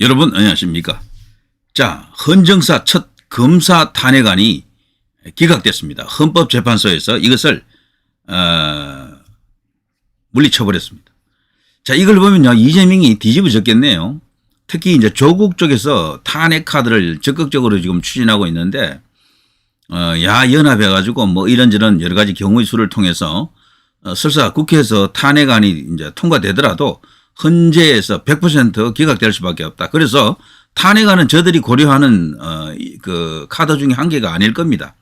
여러분 안녕하십니까. 자, 헌정사 첫 검사 탄핵안이 기각됐습니다. 헌법재판소에서 이것을 물리쳐버렸습니다. 자, 이걸 보면요, 이재명이 뒤집어졌겠네요. 특히 이제 조국 쪽에서 탄핵 카드를 적극적으로 지금 추진하고 있는데, 야연합해가지고 뭐 이런저런 여러 가지 경우의 수를 통해서 설사 국회에서 탄핵안이 이제 통과되더라도 헌재에서 100% 기각될 수밖에 없다. 그래서 탄핵안은 저들이 고려하는 그 카드 중에 한 개가 아닐 겁니다.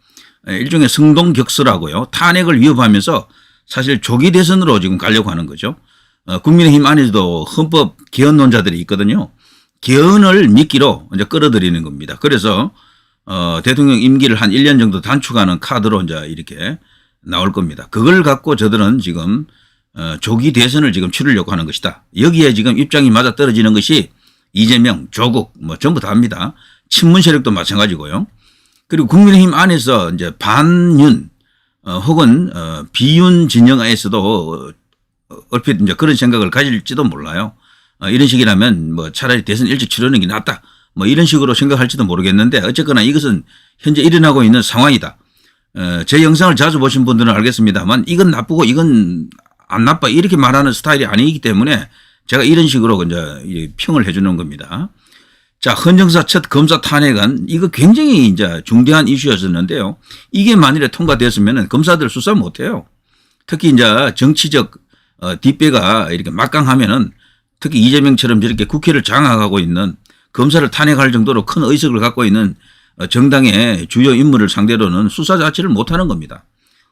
일종의 성동격서라고요. 탄핵을 위협하면서 사실 조기 대선으로 지금 가려고 하는 거죠. 국민의힘 안에도 헌법 개헌론자들이 있거든요. 개헌을 미끼로 이제 끌어들이는 겁니다. 그래서 대통령 임기를 한 1년 정도 단축하는 카드로 이제 이렇게 나올 겁니다. 그걸 갖고 저들은 지금 조기 대선을 지금 치르려고 하는 것이다. 여기에 지금 입장이 맞아 떨어지는 것이 이재명, 조국 뭐 전부 다입니다. 친문 세력도 마찬가지고요. 그리고 국민의힘 안에서 이제 반윤 혹은 비윤 진영에서도 얼핏 이제 그런 생각을 가질지도 몰라요. 이런 식이라면 뭐 차라리 대선 일찍 치르는 게 낫다. 뭐 이런 식으로 생각할지도 모르겠는데 어쨌거나 이것은 현재 일어나고 있는 상황이다. 제 영상을 자주 보신 분들은 알겠습니다만 이건 나쁘고 이건 안 나빠 이렇게 말하는 스타일이 아니기 때문에 제가 이런 식으로 이제 평을 해 주는 겁니다. 자, 헌정사 첫 검사 탄핵안 이거 굉장히 이제 중대한 이슈였었는데요. 이게 만일에 통과됐으면 검사들 수사 못 해요. 특히 이제 정치적 뒷배가 이렇게 막강하면은 특히 이재명처럼 저렇게 국회를 장악하고 있는 검사를 탄핵할 정도로 큰 의석을 갖고 있는 정당의 주요 인물을 상대로는 수사 자체를 못 하는 겁니다.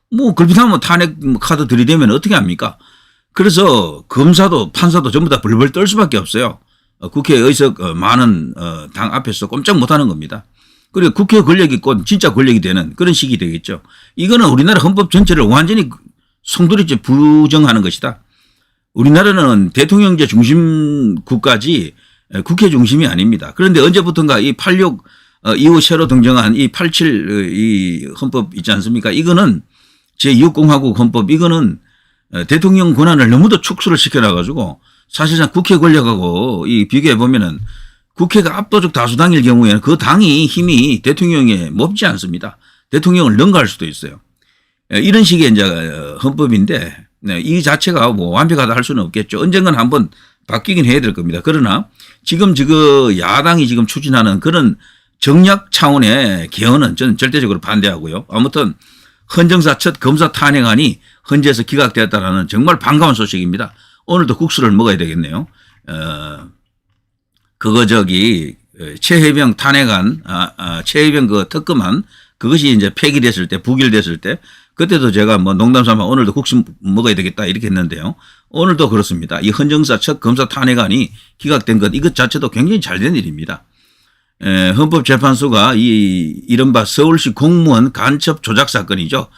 뭐 그렇다면 탄핵 카드 들이대면 어떻게 합니까? 그래서 검사도 판사도 전부 다 벌벌 떨 수밖에 없어요. 국회 의석 많은 당 앞에서 꼼짝 못하는 겁니다. 그리고 국회 권력이 곧 진짜 권력이 되는 그런 식이 되겠죠. 이거는 우리나라 헌법 전체를 완전히 송두리째 부정하는 것이다. 우리나라는 대통령제 중심 국가지 국회 중심이 아닙니다. 그런데 언제부턴가 이 86 이후 새로 등장한 이 87 이 헌법 있지 않습니까? 이거는 제6공화국 헌법 이거는 대통령 권한을 너무도 축소를 시켜놔가지고 사실상 국회 권력하고 이 비교해 보면은 국회가 압도적 다수당일 경우에는 그 당이 힘이 대통령에 몹지 않습니다. 대통령을 능가할 수도 있어요. 이런 식의 이제 헌법인데 이 자체가 뭐 완벽하다 할 수는 없겠죠. 언젠간 한번 바뀌긴 해야 될 겁니다. 그러나 지금 야당이 지금 추진하는 그런 정략 차원의 개헌은 저는 절대적으로 반대하고요. 아무튼 헌정사 첫 검사 탄핵안이 헌재에서 기각되었다는 정말 반가운 소식입니다. 오늘도 국수를 먹어야 되겠네요. 최혜병 탄핵안, 최혜병 그 특검안 그것이 이제 폐기됐을 때, 부결됐을 때 그때도 제가 뭐 농담 삼아 오늘도 국수 먹어야 되겠다 이렇게 했는데요. 오늘도 그렇습니다. 이 헌정사 첫 검사 탄핵안이 기각된 것 이것 자체도 굉장히 잘된 일입니다. 헌법재판소가 이른바 서울시 공무원 간첩 조작 사건이죠.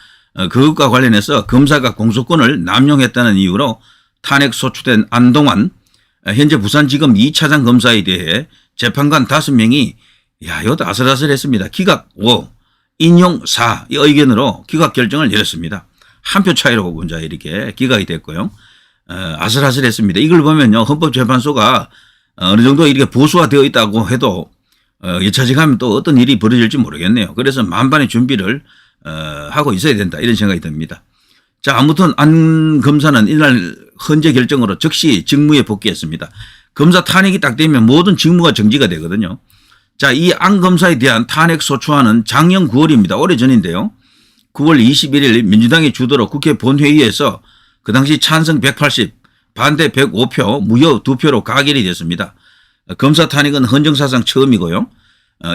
그것과 관련해서 검사가 공소권을 남용했다는 이유로 탄핵 소추된 안동환 현재 부산지검 2차장 검사에 대해 재판관 5명이 이것도 아슬아슬했습니다. 기각 5, 인용 4 이 의견으로 기각 결정을 내렸습니다. 한 표 차이로 이제 이렇게 기각이 됐고요. 아슬아슬했습니다. 이걸 보면요, 헌법재판소가 어느 정도 이렇게 보수화되어 있다고 해도 여차지가면 또 어떤 일이 벌어질지 모르겠네요. 그래서 만반의 준비를 하고 있어야 된다 이런 생각이 듭니다. 자, 아무튼 안 검사는 이날 헌재 결정으로 즉시 직무에 복귀했습니다. 검사 탄핵이 딱 되면 모든 직무가 정지가 되거든요. 자, 이 안 검사에 대한 탄핵 소추안은 작년 9월입니다. 오래전인데요. 9월 21일 민주당이 주도로 국회 본회의에서 그 당시 찬성 180, 반대 105표, 무효 2표로 가결이 됐습니다. 검사 탄핵은 헌정사상 처음이고요.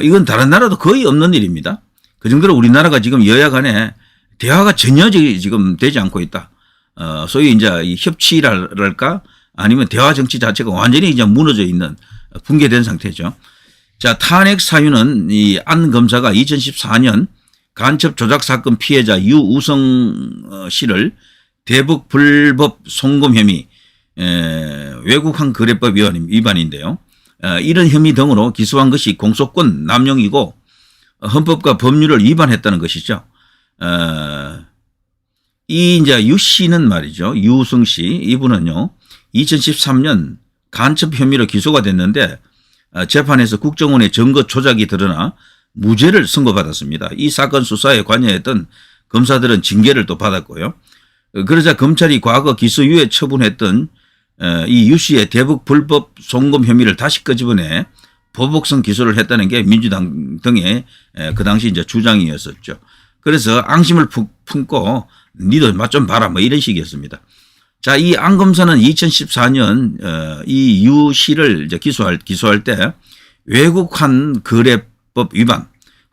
이건 다른 나라도 거의 없는 일입니다. 그 정도로 우리나라가 지금 여야 간에 대화가 전혀 지금 되지 않고 있다. 소위 이제 이 협치랄까 아니면 대화 정치 자체가 완전히 이제 무너져 있는 붕괴된 상태죠. 자, 탄핵 사유는 이 안 검사가 2014년 간첩 조작 사건 피해자 유우성 씨를 대북 불법 송금 혐의, 외국환 거래법 위반인데요. 이런 혐의 등으로 기소한 것이 공소권 남용이고 헌법과 법률을 위반했다는 것이죠. 이 이제 유 씨는 말이죠. 유우성 씨 이분은요 2013년 간첩 혐의로 기소가 됐는데 재판에서 국정원의 증거 조작이 드러나 무죄를 선고받았습니다. 이 사건 수사에 관여했던 검사들은 징계를 또 받았고요. 그러자 검찰이 과거 기소유예 처분했던 이 유 씨의 대북 불법 송금 혐의를 다시 끄집어내 보복성 기소를 했다는 게 민주당 등의 그 당시 이제 주장이었었죠. 그래서 앙심을 품고 니도 맛 좀 봐라 뭐 이런 식이었습니다. 자, 이 안 검사는 2014년 이 유 씨를 이제 기소할 때 외국환 거래법 위반,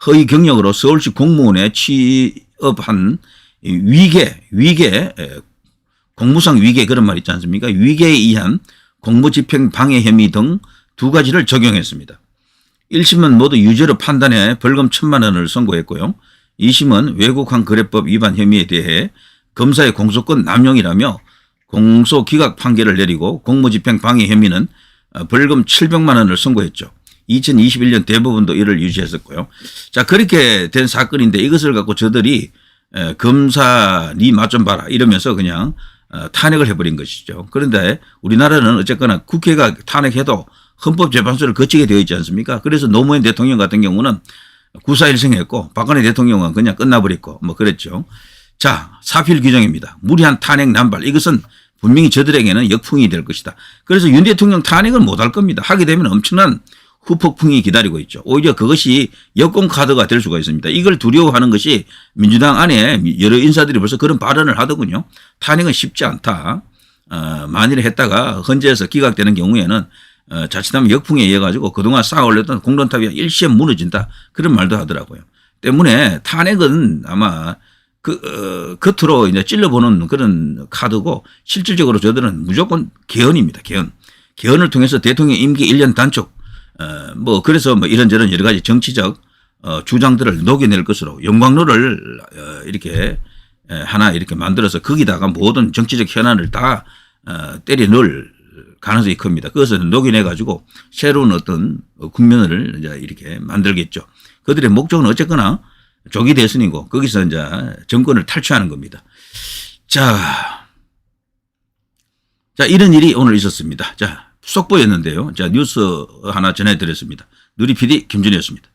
허위 경력으로 서울시 공무원에 취업한 위계 공무상 위계 그런 말 있지 않습니까? 위계에 의한 공무집행 방해 혐의 등 2가지를 적용했습니다. 1심은 모두 유죄로 판단해 벌금 1,000만 원을 선고했고요. 2심은 외국환 거래법 위반 혐의에 대해 검사의 공소권 남용이라며 공소 기각 판결을 내리고 공무집행 방해 혐의는 벌금 700만 원을 선고했죠. 2021년 대법원도 이를 유지했었고요. 자, 그렇게 된 사건인데 이것을 갖고 저들이 검사 니 맛 좀 봐라 이러면서 그냥 탄핵을 해버린 것이죠. 그런데 우리나라는 어쨌거나 국회가 탄핵해도 헌법재판소를 거치게 되어 있지 않습니까? 그래서 노무현 대통령 같은 경우는 구사일생했고 박근혜 대통령은 그냥 끝나버렸고 뭐 그랬죠. 자, 사필 규정입니다. 무리한 탄핵 남발 이것은 분명히 저들에게는 역풍이 될 것이다. 그래서 윤 대통령 탄핵을 못할 겁니다. 하게 되면 엄청난 후폭풍이 기다리고 있죠. 오히려 그것이 여권 카드가 될 수가 있습니다. 이걸 두려워하는 것이 민주당 안에 여러 인사들이 벌써 그런 발언을 하더군요. 탄핵은 쉽지 않다. 만일에 했다가 헌재에서 기각되는 경우에는 자칫하면 역풍에 의해 가지고 그동안 쌓아 올렸던 공론탑이 일시에 무너진다. 그런 말도 하더라고요. 때문에 탄핵은 아마 겉으로 이제 찔러보는 그런 카드고 실질적으로 저들은 무조건 개헌입니다. 개헌을 통해서 대통령 임기 1년 단축 뭐 그래서 뭐 이런저런 여러 가지 정치적 주장들을 녹여낼 것으로 용광로를 이렇게 하나 이렇게 만들어서 거기다가 모든 정치적 현안을 다 때려 넣을 가능성이 큽니다. 그것을 녹여내 가지고 새로운 어떤 국면을 이제 이렇게 만들겠죠. 그들의 목적은 어쨌거나 조기 대선이고 거기서 이제 정권을 탈취하는 겁니다. 자, 이런 일이 오늘 있었습니다. 자, 속보였는데요. 자, 뉴스 하나 전해드렸습니다. 누리 PD 김준이었습니다.